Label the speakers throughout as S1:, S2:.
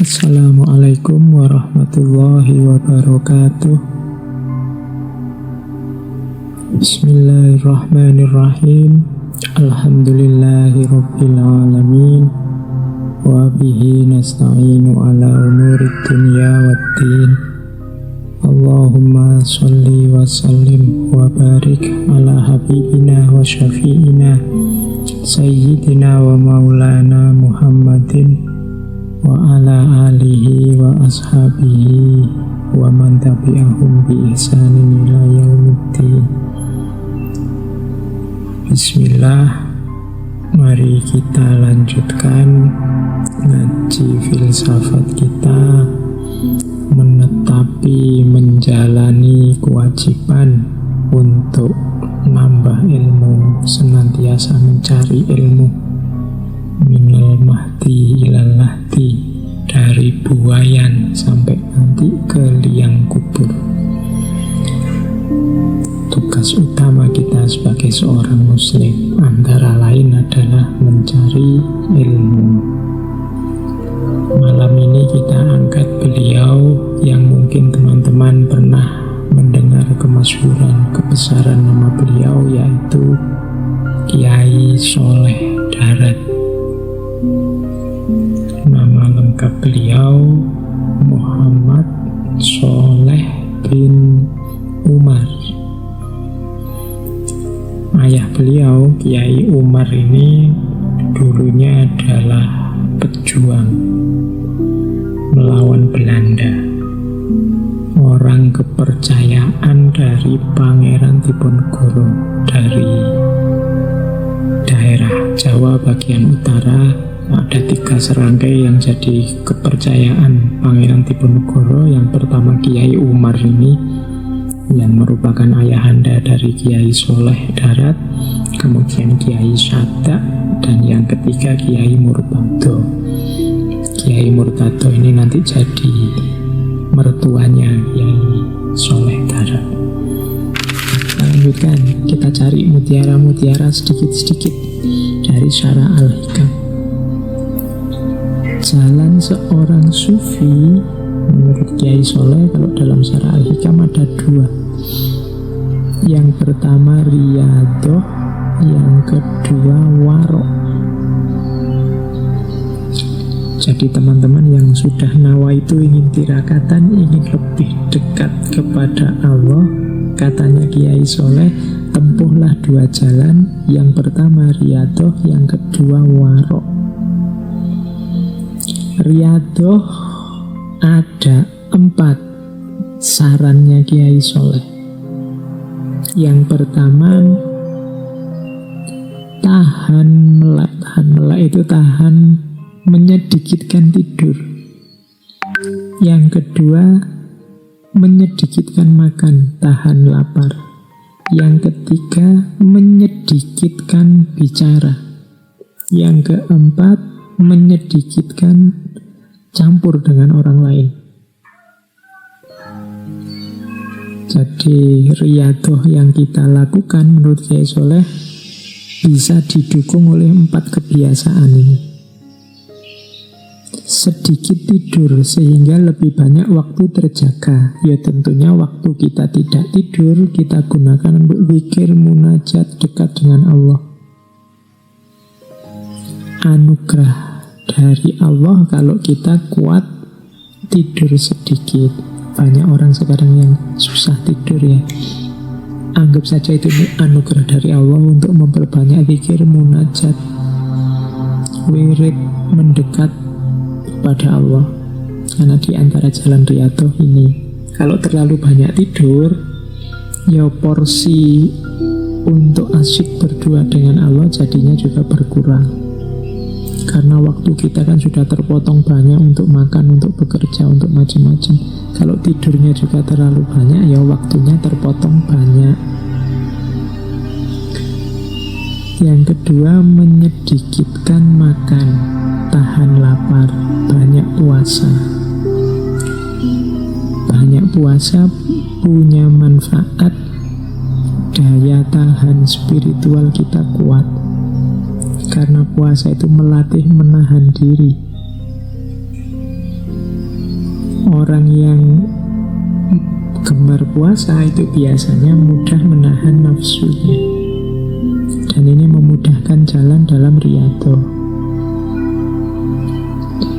S1: Assalamualaikum warahmatullahi wabarakatuh. Bismillahirrahmanirrahim. Alhamdulillahi rabbil alamin. Wa bihi nasta'inu ala umurid dunya waddin. Allahumma salli wa sallim wa barik ala habibina wa syafi'ina sayyidina wa maulana Muhammadin wa ala alihi wa ashabihi wa man tabi'ahum bi ihsanin ila yaumiddin. Bismillah, mari kita lanjutkan ngaji filsafat kita, menetapi, menjalani kewajiban untuk nambah ilmu, senantiasa mencari ilmu, minal mahdi ilal lahdi, dari buayan sampai nanti ke liang kubur. Tugas utama kita sebagai seorang muslim antara lain adalah mencari ilmu. Malam ini kita angkat beliau yang mungkin teman-teman pernah mendengar kemasyhuran, kebesaran nama beliau, yaitu Kiai Soleh Darat. Nama lengkap beliau Muhammad Soleh bin Umar. Ayah beliau, Kiai Umar ini, dulunya adalah pejuang melawan Belanda, orang kepercayaan dari Pangeran Diponegoro dari daerah Jawa bagian utara. Ada 3 serangkai yang jadi kepercayaan Pangeran Diponegoro. Yang pertama Kiai Umar ini, yang merupakan ayahanda dari Kiai Soleh Darat, kemudian Kiai Sadak, dan yang ketiga Kiai Murtado. Kiai Murtado ini nanti jadi mertuanya Kiai Soleh Darat. Kita lanjutkan, kita cari mutiara-mutiara sedikit-sedikit dari Syarah Al-Hikam. Jalan seorang sufi menurut Kiai Soleh, kalau dalam Syarah Al-Hikam ada 2. Yang pertama riyadhah, yang kedua warok. Jadi teman-teman yang sudah nawa itu ingin tirakatan, ingin lebih dekat kepada Allah, katanya Kiai Soleh, tempuhlah 2 jalan. Yang pertama riyadhah, yang kedua warok. Riyadhah ada 4 sarannya Kiai Soleh. Yang pertama, tahan melek. Tahan melek itu tahan menyedikitkan tidur. Yang kedua, menyedikitkan makan, tahan lapar. Yang ketiga, menyedikitkan bicara. Yang keempat, menyedikitkan campur dengan orang lain. Jadi riyadhah yang kita lakukan menurut Kiai Soleh bisa didukung oleh 4 kebiasaan ini. Sedikit tidur sehingga lebih banyak waktu terjaga. Ya tentunya waktu kita tidak tidur kita gunakan untuk zikir, munajat, dekat dengan Allah. Anugerah dari Allah kalau kita kuat tidur sedikit. Banyak orang sekarang yang susah tidur ya. Anggap saja itu anugerah dari Allah untuk memperbanyak zikir, munajat, wirid, mendekat kepada Allah. Karena di antara jalan riyadhah ini, kalau terlalu banyak tidur, ya porsi untuk asyik berdua dengan Allah jadinya juga berkurang. Karena waktu kita kan sudah terpotong banyak untuk makan, untuk bekerja, untuk macam-macam. Kalau tidurnya juga terlalu banyak, ya waktunya terpotong banyak. Yang kedua, menyedikitkan makan, tahan lapar, banyak puasa. Banyak puasa punya manfaat, daya tahan spiritual kita kuat. Karena puasa itu melatih menahan diri. berpuasa itu biasanya mudah menahan nafsunya. Dan ini memudahkan jalan dalam riyadhah.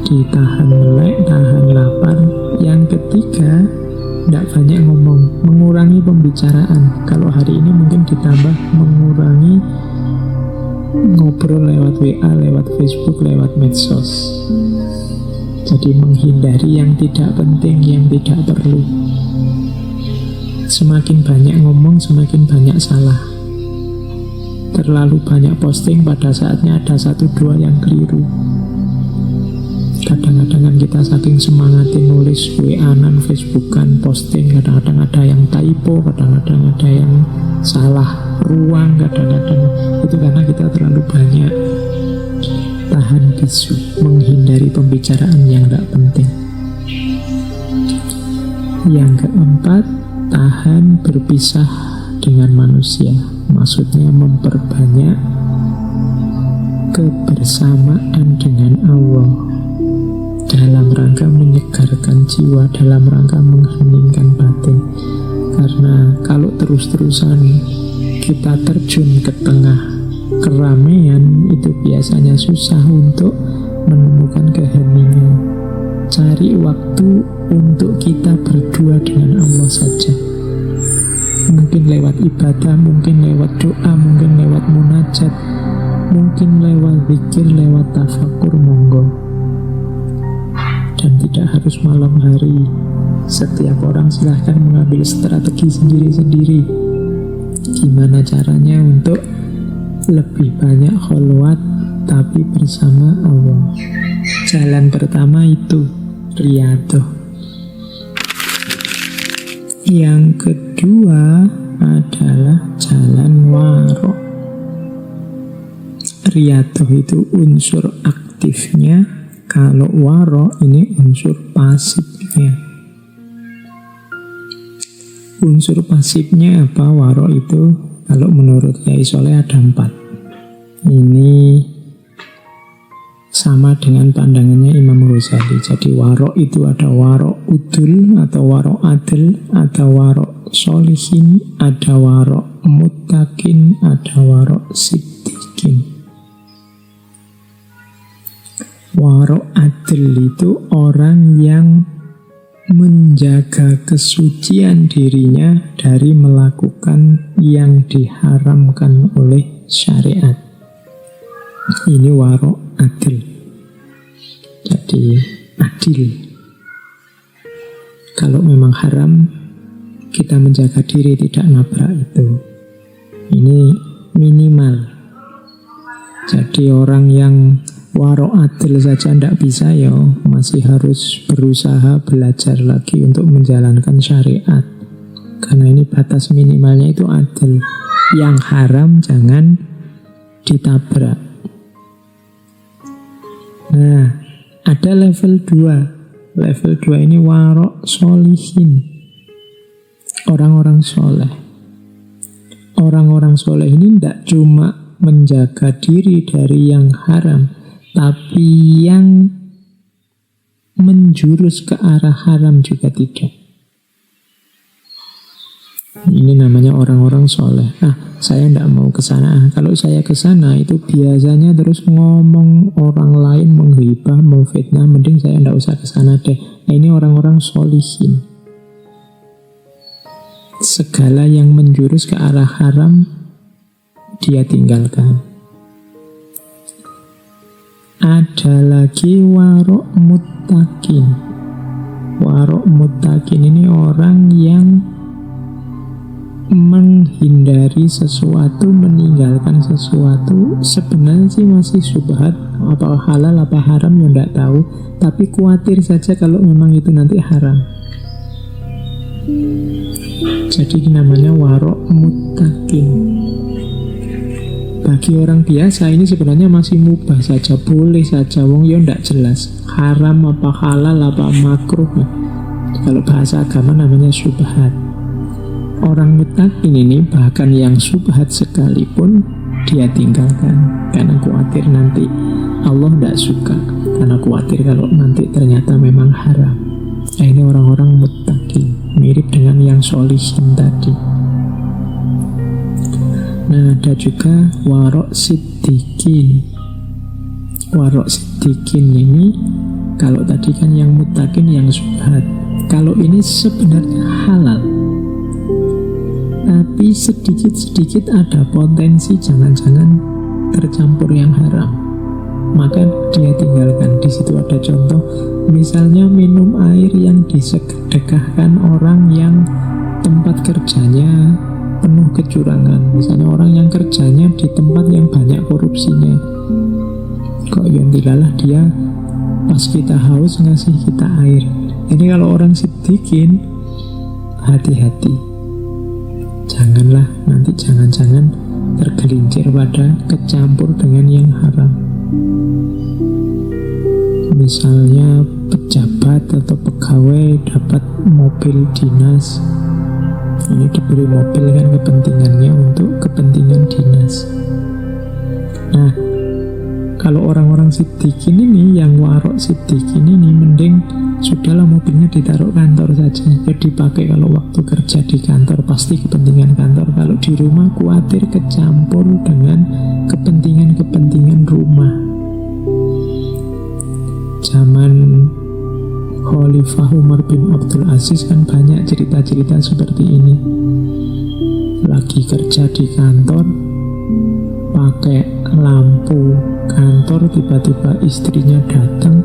S1: Ditahan melek, tahan lapar. Yang ketiga, tidak banyak ngomong, mengurangi pembicaraan. Kalau hari ini mungkin ditambah mengurangi ngobrol lewat WA, lewat Facebook, lewat medsos. Jadi menghindari yang tidak penting, yang tidak perlu. Semakin banyak ngomong, semakin banyak salah. Terlalu banyak posting, pada saatnya ada 1-2 yang keliru. Kadang-kadang kan kita saking semangatin nulis WA-an, Facebookan, posting, kadang-kadang ada yang typo, kadang-kadang ada yang salah ruang, kadang-kadang itu karena kita terlalu banyak tahan bisu, menghindari pembicaraan yang tidak penting. Yang keempat, tahan berpisah dengan manusia. Maksudnya memperbanyak kebersamaan dengan Allah dalam rangka menyegarkan jiwa, dalam rangka mengheningkan batin. Karena kalau terus-terusan kita terjun ke tengah keramaian, itu biasanya susah untuk menemukan keheningan. Cari waktu untuk kita berdua dengan Allah saja. Mungkin lewat ibadah, mungkin lewat doa, mungkin lewat munajat, mungkin lewat zikir, lewat tafakur, monggo. Dan tidak harus malam hari. Setiap orang silahkan mengambil strategi sendiri-sendiri. Gimana caranya untuk lebih banyak kholwat tapi bersama Allah. Jalan pertama itu riyadhah. Yang kedua adalah jalan waro. Riyadhah itu unsur aktifnya, kalau waro ini unsur pasifnya. Unsur pasifnya apa waro itu? Kalau menurut Kiai Soleh ada 4. Ini sama dengan pandangannya Imam Ghazali. Jadi waro itu ada waro udul, atau waro adil, ada waro solihin, ada waro muttaqin, ada waro siddiqin. Waro adil itu orang yang menjaga kesucian dirinya dari melakukan yang diharamkan oleh syariat. Ini waro adil. Jadi adil. Kalau memang haram, kita menjaga diri tidak nabrak itu. Ini minimal. Jadi orang yang waro adil saja tidak bisa, ya masih harus berusaha belajar lagi untuk menjalankan syariat. Karena ini batas minimalnya itu adil. Yang haram jangan ditabrak. Nah, ada level 2. Level 2 ini waro solihin. Orang-orang soleh. Orang-orang soleh ini tidak cuma menjaga diri dari yang haram, tapi yang menjurus ke arah haram juga tidak. Ini namanya orang-orang soleh. Saya tidak mau ke sana. Kalau saya ke sana itu biasanya terus ngomong orang lain, menghibah, memfitnah. Mending saya tidak usah ke sana deh. Ini orang-orang solihin. Segala yang menjurus ke arah haram dia tinggalkan. Ada lagi warok muttaqin. Warok muttaqin ini orang yang menghindari sesuatu, meninggalkan sesuatu. Sebenarnya sih masih syubhat, apa halal apa haram ya tidak tahu, tapi khawatir saja kalau memang itu nanti haram. Jadi namanya warok muttaqin. Bagi orang biasa ini sebenarnya masih mubah saja, boleh saja, wong ya ndak jelas haram apa halal apa makruh. Kalau bahasa agama namanya syubhat. Orang muttaqin ini bahkan yang syubhat sekalipun dia tinggalkan karena khawatir nanti Allah ndak suka, karena khawatir kalau nanti ternyata memang haram. Ini orang-orang muttaqin. mirip dengan yang sholihin tadi. Nah, ada juga warok siddiqin. Warok siddiqin ini, kalau tadi kan yang muttaqin, yang syubhat. Kalau ini sebenarnya halal, tapi sedikit-sedikit ada potensi jangan-jangan tercampur yang haram, maka dia tinggalkan. Di situ ada contoh, misalnya minum air yang disedekahkan orang yang tempat kerjanya penuh kecurangan. Misalnya orang yang kerjanya di tempat yang banyak korupsinya, kok yang dilalah dia pas kita haus ngasih kita air. Ini kalau orang siddiqin, hati-hati, janganlah nanti jangan-jangan tergelincir pada kecampur dengan yang haram. Misalnya pejabat atau pegawai dapat mobil dinas, ini diberi mobil kan kepentingannya untuk kepentingan dinas. Nah, kalau orang-orang siddiqin ini, yang warok siddiqin ini, mending sudahlah mobilnya ditaruh kantor saja, ya dipakai kalau waktu kerja di kantor, pasti kepentingan kantor. Kalau di rumah khawatir kecampur dengan kepentingan-kepentingan rumah. Zaman Khalifah Umar bin Abdul Aziz kan banyak cerita-cerita seperti ini. Lagi kerja di kantor, pakai lampu kantor, tiba-tiba istrinya datang,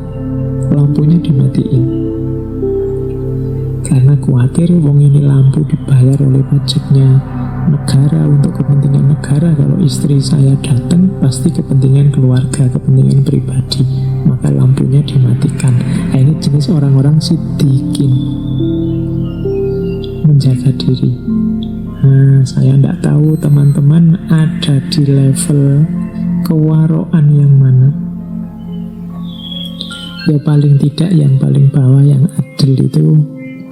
S1: lampunya dimatiin. Karena khawatir wong ini lampu dibayar oleh pajaknya negara, untuk kepentingan negara. Kalau istri saya datang pasti kepentingan keluarga, kepentingan pribadi, maka lampunya dimatikan. Nah, ini jenis orang-orang siddiqin, menjaga diri. Nah, saya tidak tahu teman-teman ada di level kewaroan yang mana. Ya paling tidak yang paling bawah, yang adil itu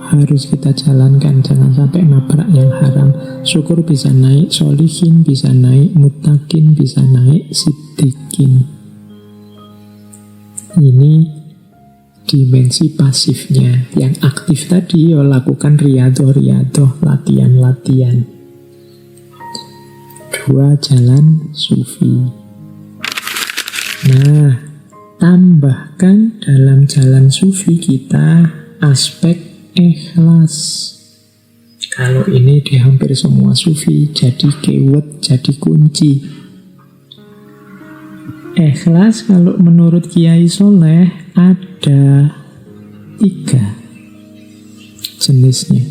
S1: harus kita jalankan. Jangan sampai nabrak yang haram. Syukur bisa naik sholihin, bisa naik muttaqin, bisa naik siddiqin. Ini dimensi pasifnya. Yang aktif tadi ya lakukan riyadhah, latihan-latihan. 2 jalan sufi. Nah, tambahkan dalam jalan sufi kita aspek ikhlas. Kalau ini di hampir semua sufi jadi keyword, jadi kunci. Ikhlas kalau menurut Kiai Soleh ada 3 jenisnya.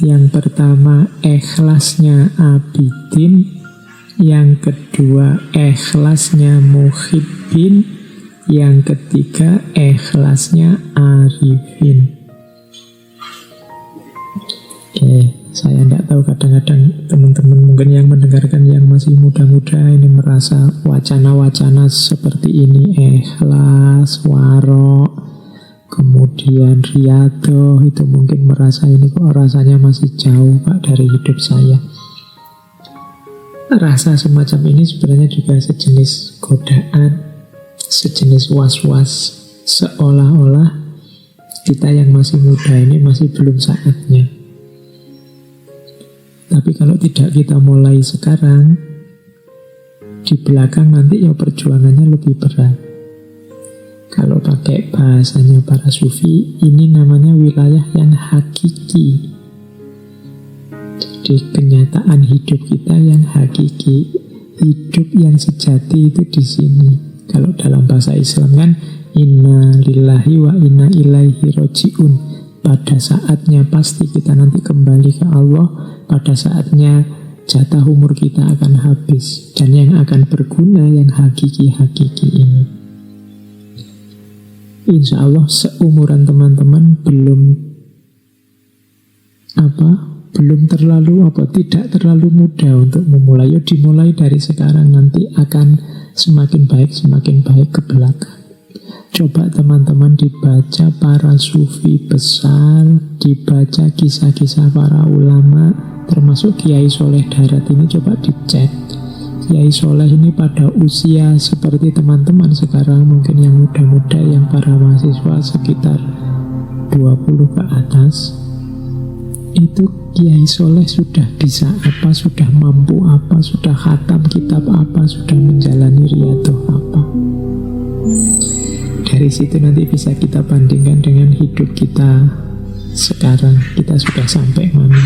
S1: Yang pertama ikhlasnya abidin, yang kedua ikhlasnya muhibbin, yang ketiga ikhlasnya arifin. Saya tidak tahu, kadang-kadang teman-teman mungkin yang mendengarkan yang masih muda-muda ini merasa wacana-wacana seperti ini, ikhlas, warok, kemudian riyadhah, itu mungkin merasa ini kok rasanya masih jauh Pak dari hidup saya. Rasa semacam ini sebenarnya juga sejenis godaan, sejenis was-was, seolah-olah kita yang masih muda ini masih belum saatnya. Tapi kalau tidak kita mulai sekarang, di belakang nanti ya perjuangannya lebih berat. Kalau pakai bahasanya para sufi, ini namanya wilayah yang hakiki. Jadi kenyataan hidup kita yang hakiki, hidup yang sejati itu di sini. Kalau dalam bahasa Islam kan inna lillahi wa inna ilaihi roji'un. Pada saatnya pasti kita nanti kembali ke Allah. Pada saatnya jatah umur kita akan habis. Dan yang akan berguna yang hakiki-hakiki ini. Insya Allah seumuran teman-teman tidak terlalu mudah untuk memulai. Ya dimulai dari sekarang, nanti akan semakin baik ke belakang. Coba teman-teman dibaca para sufi besar, dibaca kisah-kisah para ulama, termasuk Kiai Soleh Darat ini, coba dicek. Kiai Soleh ini pada usia seperti teman-teman sekarang, mungkin yang muda-muda, yang para mahasiswa sekitar 20 ke atas, itu kiai soleh sudah bisa apa, sudah mampu apa, sudah khatam kitab apa, sudah menjalani riyadhah apa. Dari situ nanti bisa kita bandingkan dengan hidup kita sekarang. Kita sudah sampai mana?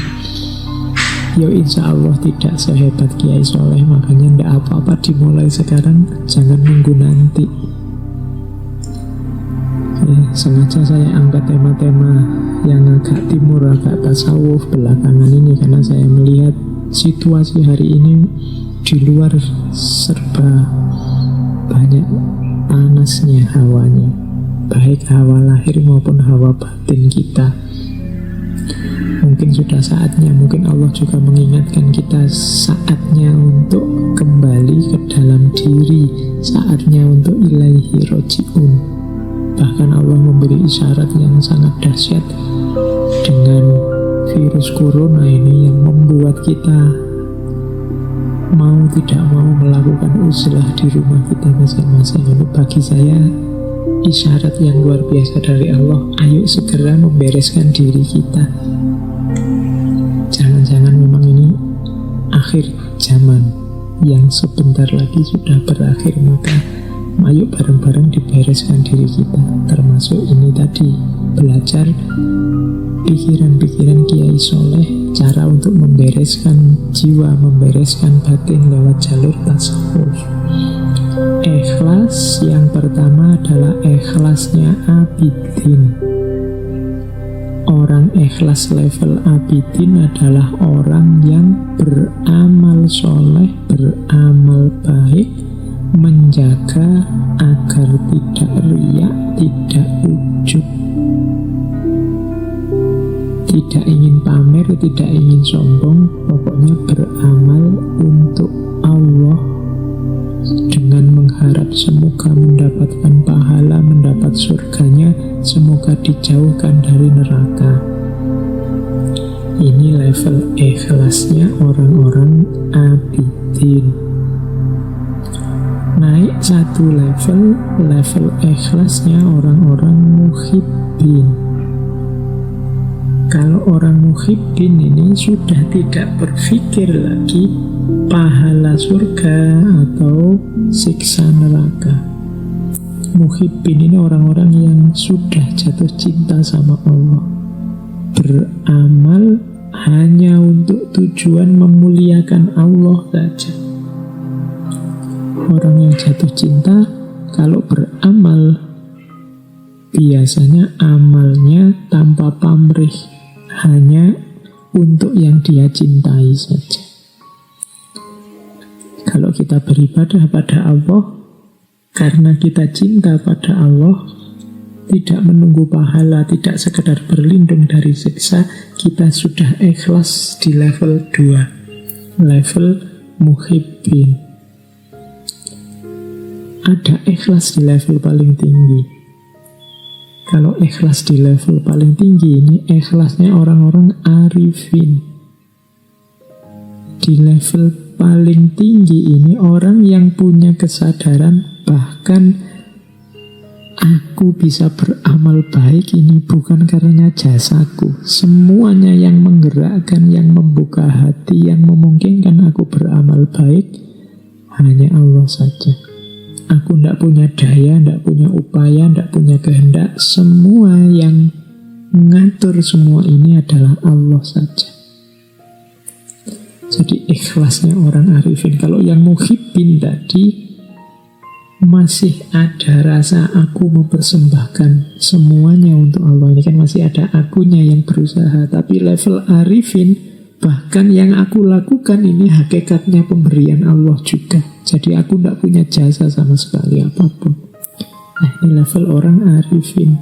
S1: Yo insya Allah tidak sehebat kiai soleh. Makanya tidak apa-apa dimulai sekarang, jangan nunggu nanti. Sengaja saya angkat tema-tema yang agak timur, agak tasawuf belakangan ini, karena saya melihat situasi hari ini di luar serba banyak panasnya hawanya, baik hawa lahir maupun hawa batin kita. Mungkin sudah saatnya, mungkin Allah juga mengingatkan kita, saatnya untuk kembali ke dalam diri, saatnya untuk ilaihi roji'un. Bahkan Allah memberi isyarat yang sangat dahsyat dengan virus corona ini yang membuat kita mau tidak mau melakukan uzlah di rumah kita masing-masing. Itu bagi saya isyarat yang luar biasa dari Allah. Ayo segera membereskan diri kita. Jangan-jangan memang ini akhir zaman yang sebentar lagi sudah berakhir, maka ayo bareng-bareng dibereskan diri kita. Termasuk ini tadi, belajar pikiran-pikiran kiai soleh, cara untuk membereskan jiwa, membereskan batin lewat jalur tasawuf. Ikhlas yang pertama adalah ikhlasnya abidin. Orang ikhlas level abidin adalah orang yang beramal soleh, beramal baik, menjaga agar tidak riya, tidak ujub, tidak ingin pamer, tidak ingin sombong, pokoknya beramal untuk Allah dengan mengharap semoga mendapatkan pahala, mendapat surganya, semoga dijauhkan dari neraka. Ini level ikhlasnya orang-orang abidin. Naik satu level, level ikhlasnya orang-orang muhibbin. Kalau orang muhibbin ini sudah tidak berpikir lagi pahala surga atau siksa neraka. Muhibbin ini orang-orang yang sudah jatuh cinta sama Allah, beramal hanya untuk tujuan memuliakan Allah saja. Orang yang jatuh cinta kalau beramal biasanya amalnya tanpa pamrih, hanya untuk yang dia cintai saja. Kalau kita beribadah pada Allah karena kita cinta pada Allah, tidak menunggu pahala, tidak sekedar berlindung dari siksa, kita sudah ikhlas di level 2, level muhibbin. Ada ikhlas di level paling tinggi. Kalau ikhlas di level paling tinggi ini ikhlasnya orang-orang arifin. Di level paling tinggi ini orang yang punya kesadaran bahkan aku bisa beramal baik ini bukan karena jasaku. Semuanya yang menggerakkan, yang membuka hati, yang memungkinkan aku beramal baik hanya Allah saja. Aku tidak punya daya, tidak punya upaya, tidak punya kehendak. Semua yang mengatur semua ini adalah Allah saja. Jadi ikhlasnya orang arifin. Kalau yang muhibbin tadi masih ada rasa aku mempersembahkan semuanya untuk Allah. Ini kan masih ada akunya yang berusaha. Tapi level arifin, bahkan yang aku lakukan ini hakikatnya pemberian Allah juga. Jadi aku tidak punya jasa sama sekali apapun. Nah, ini level orang arifin.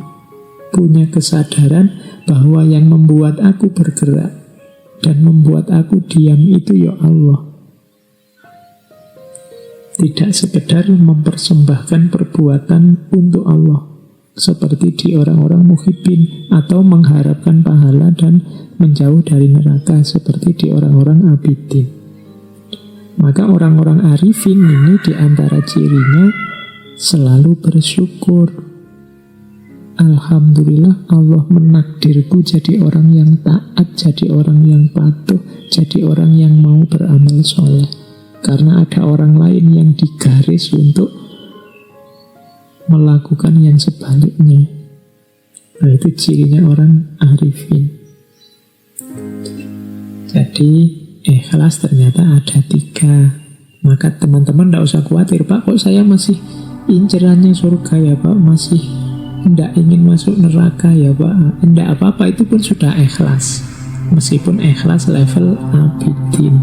S1: Punya kesadaran bahwa yang membuat aku bergerak dan membuat aku diam itu ya Allah. Tidak sekedar mempersembahkan perbuatan untuk Allah, seperti di orang-orang muhibbin, atau mengharapkan pahala dan menjauh dari neraka, seperti di orang-orang abidin. Maka orang-orang arifin ini diantara cirinya selalu bersyukur. alhamdulillah Allah menakdirku jadi orang yang taat, jadi orang yang patuh, jadi orang yang mau beramal soleh. Karena ada orang lain yang digaris untuk melakukan yang sebaliknya. Nah, itu cirinya orang arifin. Jadi ikhlas ternyata ada 3. Maka teman-teman tidak usah khawatir, Pak, kok saya masih incerannya surga ya Pak, masih tidak ingin masuk neraka ya Pak. Tidak apa-apa, itu pun sudah ikhlas. Meskipun ikhlas level abidin.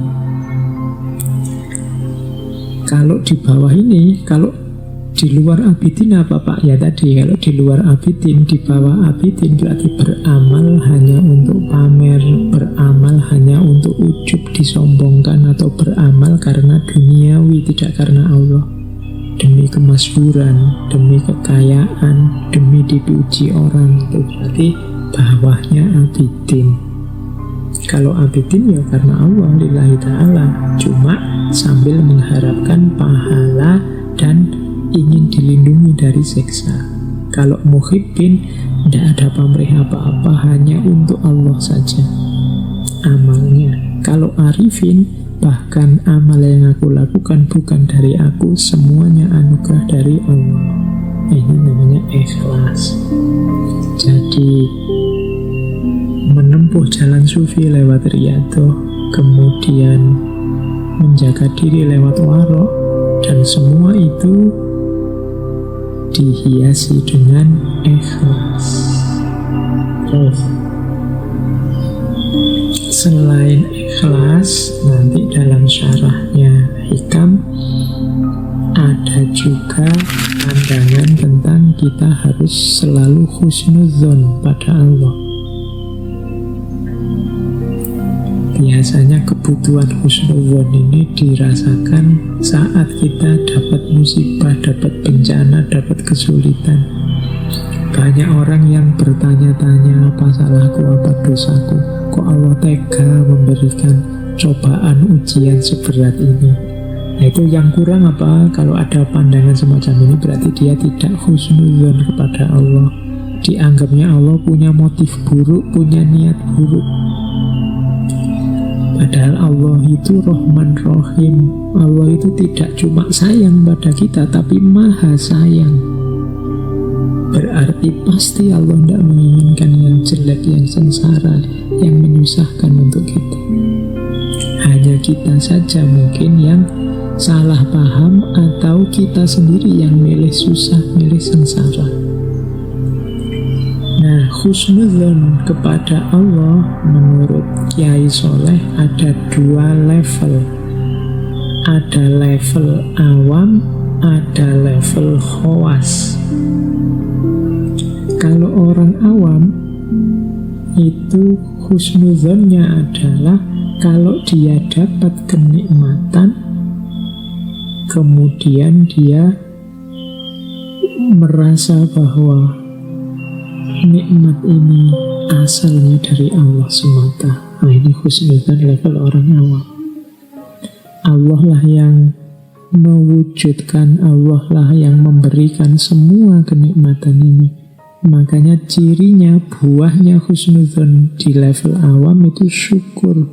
S1: Kalau di bawah ini, kalau di luar abidin apa Pak? Ya tadi, kalau di luar abidin, di bawah abidin berarti beramal hanya untuk pamer, beramal hanya untuk ujub, disombongkan, atau beramal karena duniawi, tidak karena Allah. Demi kemasyhuran, demi kekayaan, demi dipuji orang, itu berarti bawahnya abidin. Kalau abidin ya karena Allah, lillahi ta'ala, cuma sambil mengharapkan pahala dan ingin dilindungi dari siksa. Kalau muhibbin, tidak ada pamrih apa-apa, hanya untuk Allah saja amalnya. Kalau arifin, bahkan amal yang aku lakukan bukan dari aku, semuanya anugerah dari Allah. Ini namanya ikhlas. Jadi menempuh jalan sufi lewat riyadhah, kemudian menjaga diri lewat warok, dan semua itu dihiasi dengan ikhlas. Terus selain ikhlas, nanti dalam syarahnya Hikam ada juga pandangan tentang kita harus selalu husnudzon pada Allah. Biasanya kebutuhan husnudzon ini dirasakan saat kita dapat musibah, dapat bencana, dapat kesulitan. Banyak orang yang bertanya-tanya, apa salahku, apa dosaku, kok Allah tega memberikan cobaan ujian seberat ini. Nah, itu yang kurang apa? Kalau ada pandangan semacam ini berarti dia tidak husnudzon kepada Allah. Dianggapnya Allah punya motif buruk, punya niat buruk. Padahal Allah itu Rahman Rahim. Allah itu tidak cuma sayang pada kita, tapi maha sayang. Berarti pasti Allah tidak menginginkan yang jelek, yang sengsara, yang menyusahkan untuk kita. Hanya kita saja mungkin yang salah paham, atau kita sendiri yang milih susah, milih sengsara. Nah, husnudzon kepada Allah menurut Kiai Soleh ada 2 level. Ada level awam, ada level khawas. Kalau orang awam itu husnudzonnya adalah kalau dia dapat kenikmatan, kemudian dia merasa bahwa nikmat ini asalnya dari Allah semata. Nah, ini husnudzon level orang awam. Allah lah yang mewujudkan, Allah lah yang memberikan semua kenikmatan ini. Makanya cirinya, buahnya husnudzon di level awam itu syukur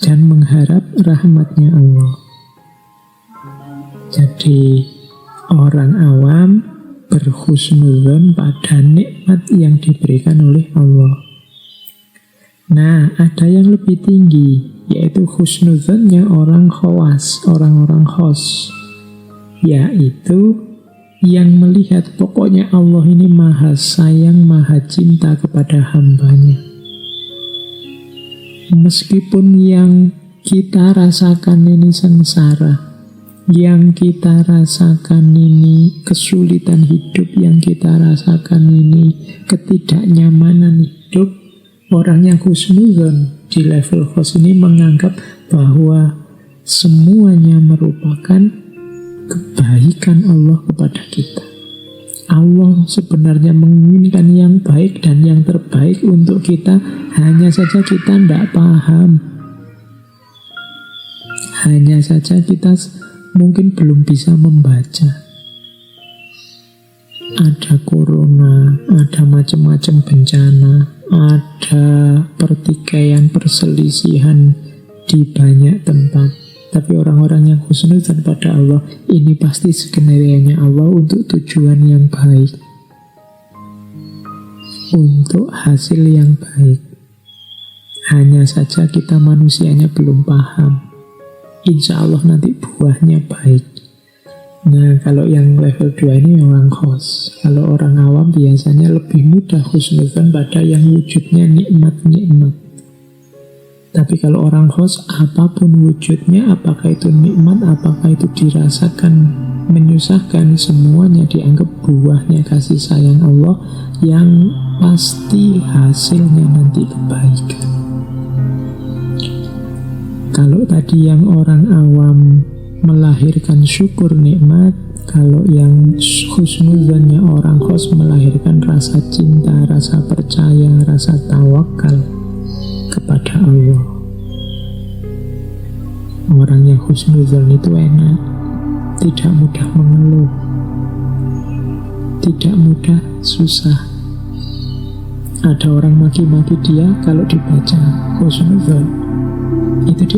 S1: dan mengharap rahmatnya Allah. Jadi orang awam berhusnudzon pada nikmat yang diberikan oleh Allah. Nah, ada yang lebih tinggi, yaitu husnudzonnya orang khawas, orang-orang khos, yaitu yang melihat pokoknya Allah ini maha sayang, maha cinta kepada hambanya. Meskipun yang kita rasakan ini sengsara, yang kita rasakan ini kesulitan hidup, yang kita rasakan ini ketidaknyamanan hidup, orang yang husnudzon di level khos ini menganggap bahwa semuanya merupakan kebaikan Allah kepada kita. Allah sebenarnya menginginkan yang baik dan yang terbaik untuk kita, hanya saja kita tidak paham. Hanya saja kita mungkin belum bisa membaca. ada corona, ada macam-macam bencana, ada pertikaian, perselisihan di banyak tempat. Tapi orang-orang yang husnudzan pada Allah, ini pasti skenario-nya Allah untuk tujuan yang baik, untuk hasil yang baik. Hanya saja kita manusianya belum paham. Insya Allah nanti buahnya baik. Nah, kalau yang level 2 ini orang khos. Kalau orang awam biasanya lebih mudah husnudzan pada yang wujudnya nikmat-nikmat. Tapi kalau orang khos, apapun wujudnya, apakah itu nikmat, apakah itu dirasakan menyusahkan, semuanya dianggap buahnya kasih sayang Allah yang pasti hasilnya nanti kebaikan. Kalau tadi yang orang awam melahirkan syukur nikmat, kalau yang husnudzannya orang khos melahirkan rasa cinta, rasa percaya, rasa tawakal kepada Allah. Orang yang husnudzan itu enak, tidak mudah mengeluh, tidak mudah susah. Ada orang maki-maki dia, kalau dibaca husnudzan itu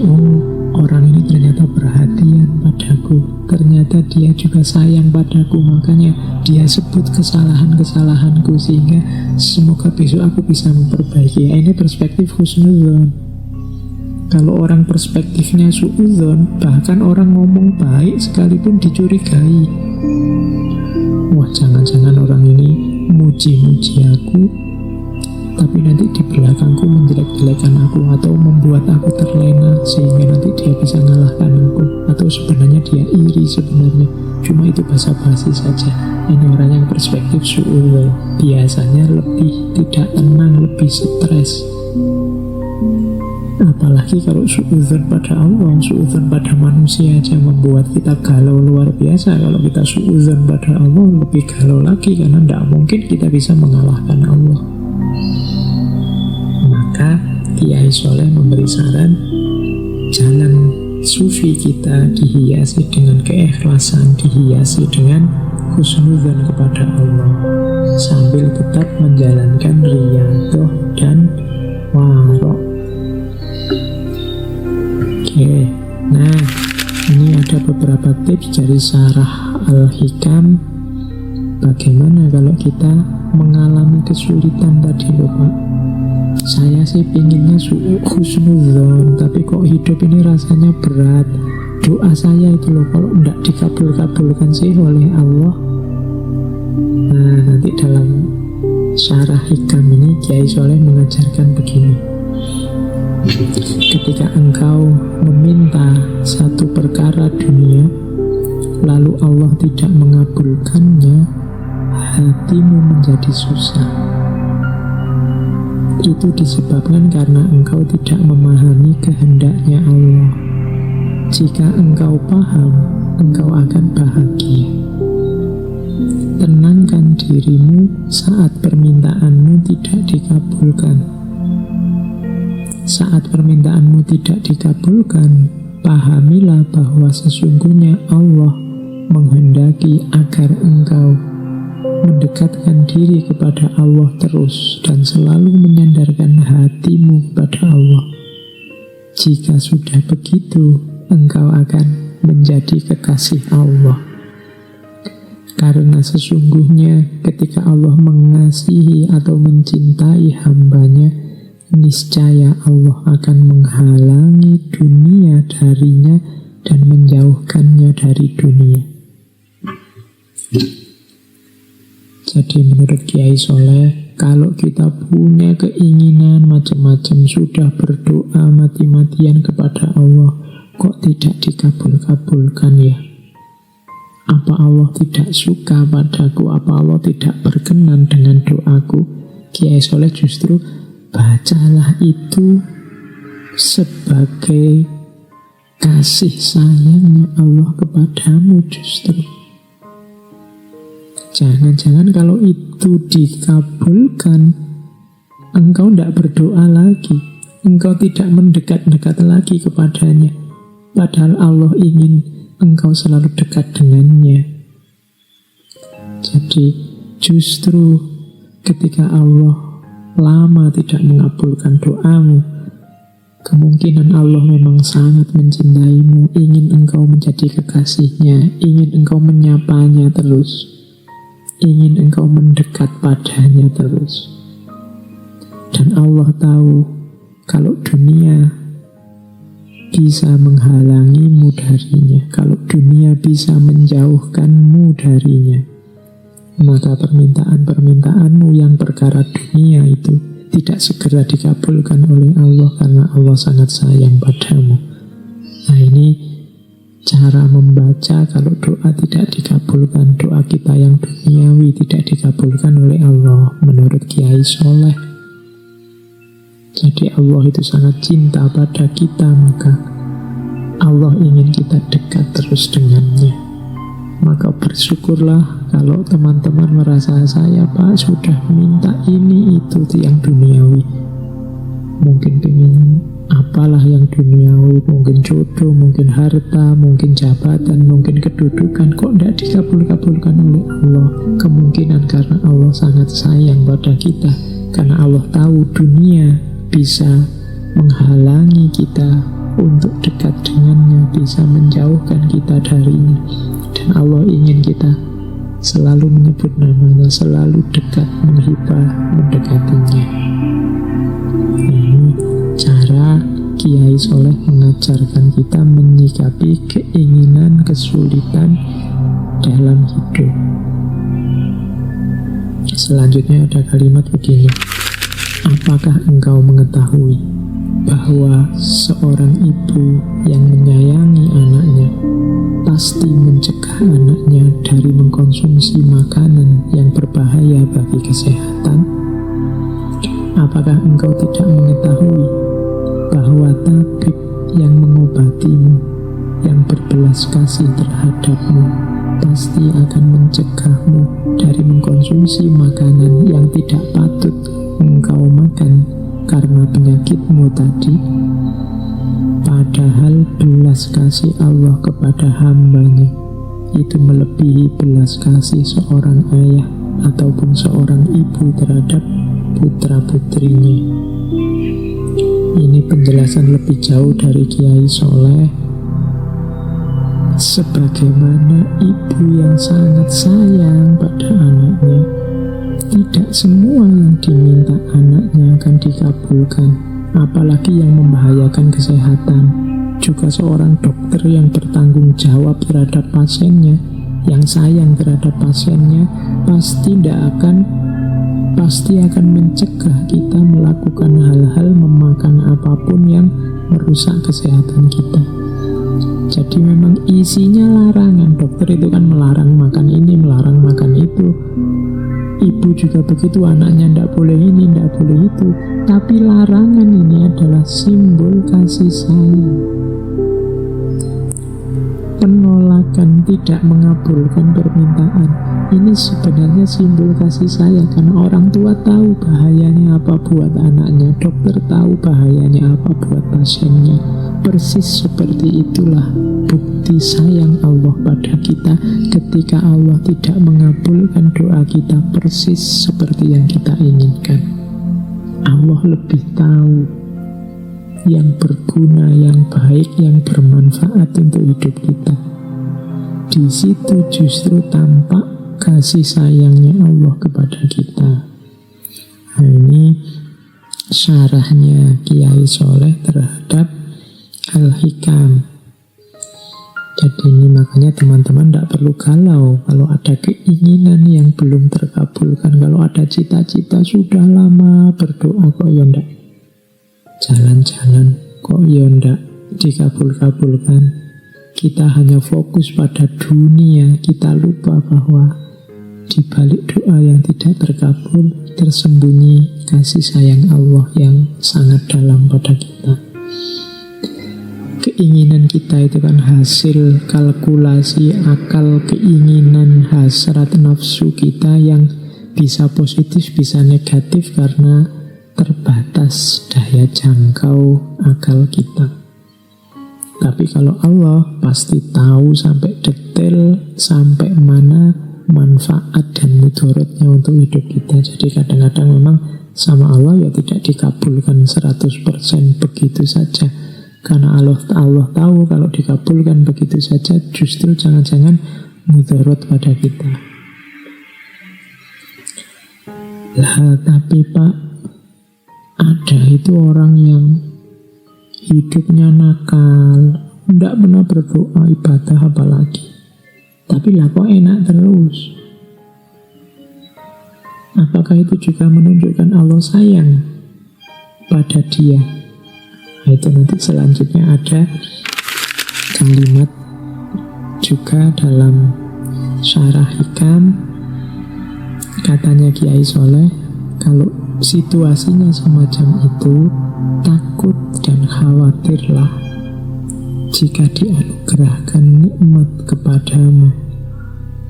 S1: orang ini ternyata perhatian padaku, ternyata dia juga sayang padaku, makanya dia sebut kesalahan-kesalahanku sehingga semoga besok aku bisa memperbaiki. Ini perspektif husnudzon. Kalau orang perspektifnya suudzon, bahkan orang ngomong baik sekalipun dicurigai. Wah, jangan-jangan orang ini muji-muji aku, tapi nanti di belakangku menjelek-jelekan aku, atau membuat aku terlena sehingga nanti dia bisa ngalahkan aku, atau sebenarnya dia iri sebenarnya, cuma itu basa-basi saja. Ini orang yang perspektif su'ul, biasanya lebih tidak tenang, lebih stres. Apalagi kalau su'udzon pada Allah, su'udzon pada manusia aja membuat kita galau luar biasa. Kalau kita su'udzon pada Allah, lebih galau lagi, karena tidak mungkin kita bisa mengalahkan Allah. Maka Kiai Soleh memberi saran, jalan sufi kita dihiasi dengan keikhlasan, dihiasi dengan husnudzan kepada Allah, sambil tetap menjalankan riyadhah dan warok. Oke, nah ini ada beberapa tips dari Syarah Al-Hikam. Bagaimana kalau kita mengalami kesulitan tadi loh Pak? Saya sih pinginnya husnudzon, tapi kok hidup ini rasanya berat. Doa saya itu loh, kalau tidak dikabul-kabulkan sih oleh Allah. Nah, nanti dalam Syarah Hikam ini Kiai Soleh mengajarkan begini. Ketika engkau meminta satu perkara dunia, lalu Allah tidak mengabulkannya, hatimu menjadi susah. Itu disebabkan karena engkau tidak memahami kehendaknya Allah. Jika engkau paham, engkau akan bahagia. Tenangkan dirimu saat permintaanmu tidak dikabulkan. Saat permintaanmu tidak dikabulkan, pahamilah bahwa sesungguhnya Allah menghendaki agar engkau mendekatkan diri kepada Allah terus dan selalu menyandarkan hatimu kepada Allah. Jika sudah begitu, engkau akan menjadi kekasih Allah. Karena sesungguhnya ketika Allah mengasihi atau mencintai hambanya, niscaya Allah akan menghalangi dunia darinya dan menjauhkannya dari dunia. Jadi menurut Kiai Soleh, kalau kita punya keinginan macam-macam, sudah berdoa mati-matian kepada Allah, kok tidak dikabul-kabulkan ya? Apa Allah tidak suka padaku? Apa Allah tidak berkenan dengan doaku? Kiai Soleh justru bacalah itu sebagai kasih sayangnya Allah kepadamu justru. Jangan-jangan kalau itu dikabulkan, engkau tidak berdoa lagi, engkau tidak mendekat-dekat lagi kepadanya, padahal Allah ingin engkau selalu dekat dengannya. Jadi Justru ketika Allah lama tidak mengabulkan doamu, kemungkinan Allah memang sangat mencintaimu, ingin engkau menjadi kekasihnya, ingin engkau menyapanya terus, ingin engkau mendekat padanya terus. Dan Allah tahu kalau dunia bisa menghalangimu darinya, kalau dunia bisa menjauhkanmu darinya, maka permintaan-permintaanmu yang perkara dunia itu tidak segera dikabulkan oleh Allah karena Allah sangat sayang padamu. Nah, ini cara membaca kalau doa tidak dikabulkan, doa kita yang duniawi tidak dikabulkan oleh Allah menurut Kiai Soleh. Jadi Allah itu sangat cinta pada kita, maka Allah ingin kita dekat terus dengannya. Maka bersyukurlah kalau teman-teman merasa saya Pak sudah minta ini itu yang duniawi. Mungkin ingin apalah yang duniawi, mungkin jodoh, mungkin harta, mungkin jabatan, mungkin kedudukan, kok tidak dikabul-kabulkan oleh Allah? Kemungkinan karena Allah sangat sayang pada kita, karena Allah tahu dunia bisa menghalangi kita untuk dekat dengannya, bisa menjauhkan kita darinya. Dan Allah ingin kita selalu menyebut namanya, selalu dekat, menghibah, mendekatinya. Ini cara Kiai Soleh mengajarkan kita menyikapi keinginan, kesulitan dalam hidup. Selanjutnya ada kalimat begini: apakah engkau mengetahui bahwa seorang ibu yang menyayangi anaknya pasti mencegah anaknya dari mengkonsumsi makanan yang berbahaya bagi kesehatan? Apakah engkau tidak mengetahui bahwa tabib yang mengobatimu, yang berbelas kasih terhadapmu, pasti akan mencegahmu dari mengkonsumsi makanan yang tidak patut engkau makan karena penyakitmu tadi? Padahal belas kasih Allah kepada hambanya itu melebihi belas kasih seorang ayah ataupun seorang ibu terhadap putra-putrinya. Ini penjelasan lebih jauh dari Kiai Soleh. Sebagaimana ibu yang sangat sayang pada anaknya, tidak semua yang diminta anaknya akan dikabulkan, apalagi yang membahayakan kesehatan. Juga seorang dokter yang bertanggung jawab terhadap pasiennya, yang sayang terhadap pasiennya, pasti akan mencegah kita melakukan hal-hal, memakan apapun yang merusak kesehatan kita. Jadi memang isinya larangan. Dokter itu kan melarang makan ini, melarang makan itu. Ibu juga begitu, anaknya tidak boleh ini, tidak boleh itu. Tapi larangan ini adalah simbol kasih sayang. Penolakan, tidak mengabulkan permintaan, ini sebenarnya simbol kasih sayang. Karena orang tua tahu bahayanya apa buat anaknya, dokter tahu bahayanya apa buat pasiennya. Persis seperti itulah bukti sayang Allah pada kita ketika Allah tidak mengabulkan doa kita persis seperti yang kita inginkan. Allah lebih tahu yang berguna, yang baik, yang bermanfaat untuk hidup kita. Di situ justru tampak kasih sayangnya Allah kepada kita. Nah, ini syarahnya Kiai Soleh terhadap Al-Hikam. Jadi ini makanya teman-teman tidak perlu galau kalau ada keinginan yang belum terkabulkan. Kalau ada cita-cita sudah lama berdoa kok ya ndak jalan-jalan, kok ya ndak dikabul-kabulkan. Kita hanya fokus pada dunia, kita lupa bahwa di balik doa yang tidak terkabul tersembunyi kasih sayang Allah yang sangat dalam pada kita. Keinginan kita itu kan hasil kalkulasi akal, keinginan, hasrat, nafsu kita yang bisa positif, bisa negatif karena terbatas daya jangkau akal kita. Tapi kalau Allah pasti tahu sampai detail, sampai mana manfaat dan mudaratnya untuk hidup kita. Jadi kadang-kadang memang sama Allah ya tidak dikabulkan 100% begitu saja. Karena Allah tahu kalau dikabulkan begitu saja justru jangan-jangan mudarat pada kita. Lah tapi Pak, ada itu orang yang hidupnya nakal, tidak pernah berdoa, ibadah apalagi. Tapi lah kok enak terus. Apakah itu juga menunjukkan Allah sayang pada dia? Nah, itu nanti selanjutnya ada kalimat juga dalam syarah hikam. Katanya Kiai Soleh, kalau situasinya semacam itu, takut dan khawatirlah jika dianugerahkan nikmat kepadamu,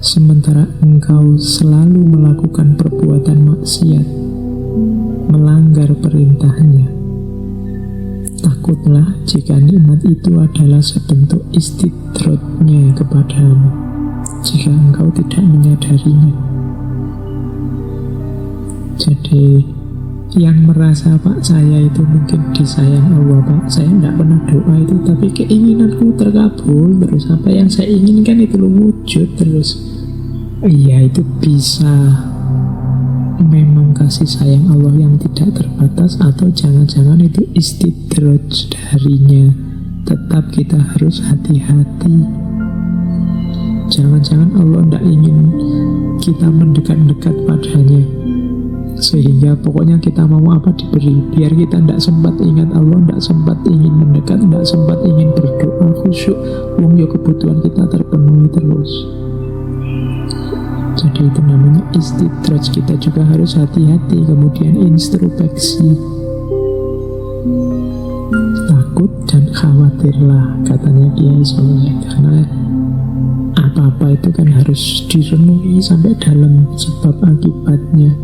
S1: sementara engkau selalu melakukan perbuatan maksiat, melanggar perintahnya. Takutlah jika nikmat itu adalah sebentuk istidratnya kepadamu, jika engkau tidak menyadarinya. Jadi yang merasa Pak saya itu mungkin disayang Allah, Pak saya tidak pernah doa itu, tapi keinginanku terkabul terus, apa yang saya inginkan itu wujud terus. Iya, itu bisa memang kasih sayang Allah yang tidak terbatas, atau jangan-jangan itu istidraj darinya. Tetap kita harus hati-hati. Jangan-jangan Allah tidak ingin kita mendekat-dekat padanya, sehingga pokoknya kita mau apa diberi, biar kita tidak sempat ingat Allah, tidak sempat ingin mendekat, tidak sempat ingin berdoa khusyuk. Wong ya kebutuhan kita terpenuhi terus. Jadi itu namanya istidraj. Kita juga harus hati-hati. Kemudian introspeksi. Takut dan khawatirlah, katanya Kiai Soleh, karena apa-apa itu kan harus direnungi sampai dalam sebab akibatnya.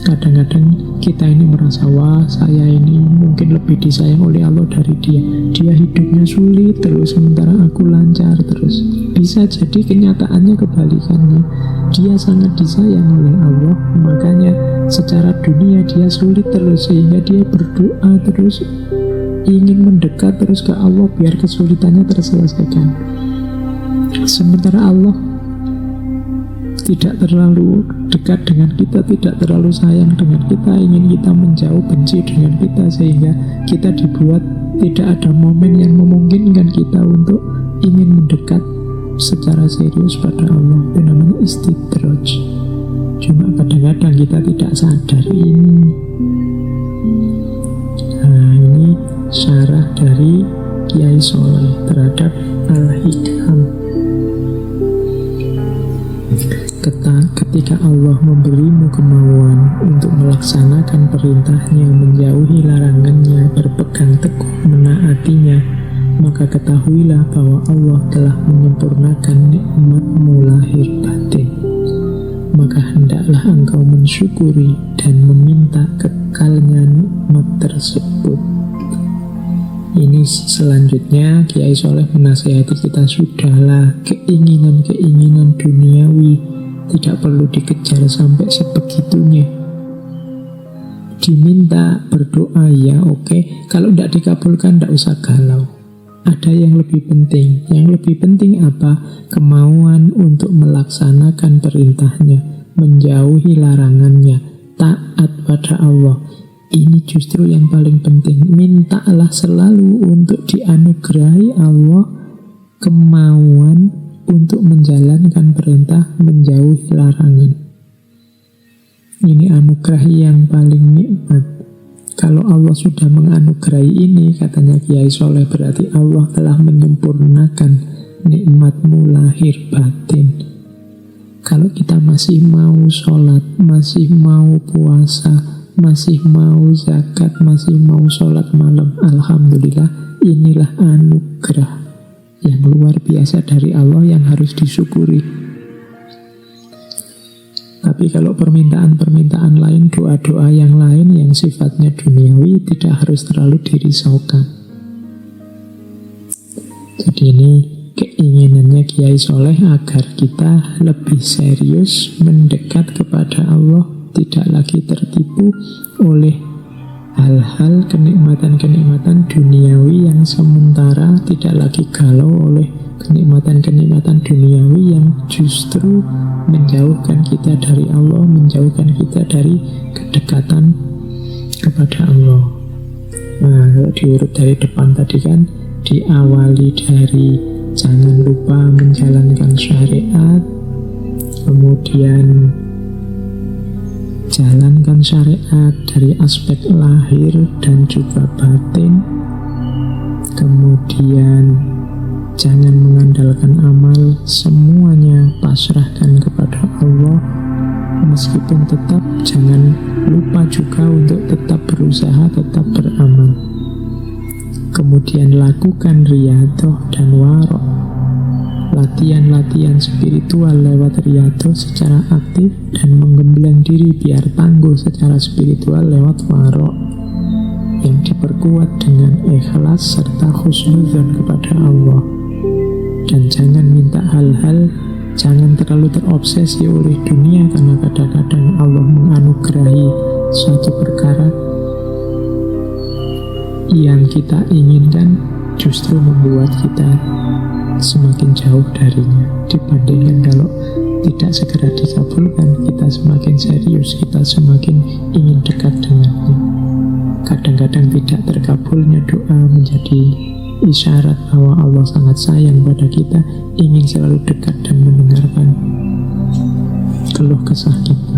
S1: Kadang-kadang kita ini merasa, wah saya ini mungkin lebih disayang oleh Allah dari dia. Dia hidupnya sulit terus, sementara aku lancar terus. Bisa jadi kenyataannya kebalikannya. Dia sangat disayang oleh Allah, makanya secara dunia dia sulit terus, sehingga dia berdoa terus, ingin mendekat terus ke Allah biar kesulitannya terselesaikan. Sementara Allah tidak terlalu dekat dengan kita, tidak terlalu sayang dengan kita, ingin kita menjauh, benci dengan kita, sehingga kita dibuat tidak ada momen yang memungkinkan kita untuk ingin mendekat secara serius pada Allah. Itu namanya istidraj. Cuma kadang-kadang kita tidak sadar ini. Nah, ini syarah dari Kiai Soleh terhadap Al-Hikam. Ketika Allah memberimu kemauan untuk melaksanakan perintahnya, menjauhi larangannya, berpegang teguh menaatinya, maka ketahuilah bahwa Allah telah menyempurnakan nikmatmu lahir batin. Maka hendaklah engkau mensyukuri dan meminta kekalnya nikmat tersebut. Ini selanjutnya Kiai Soleh menasihati kita, sudahlah keinginan-keinginan duniawi tidak perlu dikejar sampai sebegitunya. Diminta berdoa ya oke. Kalau tidak dikabulkan tidak usah galau. Ada yang lebih penting. Yang lebih penting apa? Kemauan untuk melaksanakan perintahnya, menjauhi larangannya, taat pada Allah. Ini justru yang paling penting. Mintalah selalu untuk dianugerahi Allah kemauan untuk menjalankan perintah, menjauhi larangan. Ini anugerah yang paling nikmat. Kalau Allah sudah menganugerahi ini, katanya Kiai Soleh, berarti Allah telah menyempurnakan nikmatmu lahir batin. Kalau kita masih mau sholat, masih mau puasa, masih mau zakat, masih mau sholat malam, alhamdulillah, inilah anugerah yang luar biasa dari Allah yang harus disyukuri. Tapi kalau permintaan-permintaan lain, doa-doa yang lain yang sifatnya duniawi, tidak harus terlalu dirisaukan. Jadi ini keinginannya Kiai Soleh agar kita lebih serius mendekat kepada Allah, tidak lagi tertipu oleh hal-hal kenikmatan-kenikmatan duniawi yang sementara, tidak lagi galau oleh kenikmatan-kenikmatan duniawi yang justru menjauhkan kita dari Allah, menjauhkan kita dari kedekatan kepada Allah. Nah, kalau diurut dari depan tadi kan, diawali dari jangan lupa menjalankan syariat, kemudian jalankan syariat dari aspek lahir dan juga batin, kemudian jangan mengandalkan amal, semuanya pasrahkan kepada Allah, meskipun tetap jangan lupa juga untuk tetap berusaha, tetap beramal. Kemudian lakukan riyadhah dan warok, latihan-latihan spiritual lewat riyadhah secara aktif, dan menggembleng diri biar tangguh secara spiritual lewat warok yang diperkuat dengan ikhlas serta husnudzon kepada Allah. Dan jangan minta hal-hal, jangan terlalu terobsesi oleh dunia, karena kadang-kadang Allah menganugerahi suatu perkara yang kita inginkan justru membuat kita semakin jauh darinya, dibandingkan kalau tidak segera dikabulkan, kita semakin serius, kita semakin ingin dekat dengannya. Kadang-kadang tidak terkabulnya doa menjadi isyarat bahwa Allah sangat sayang pada kita, ingin selalu dekat dan mendengarkan keluh kesah kita.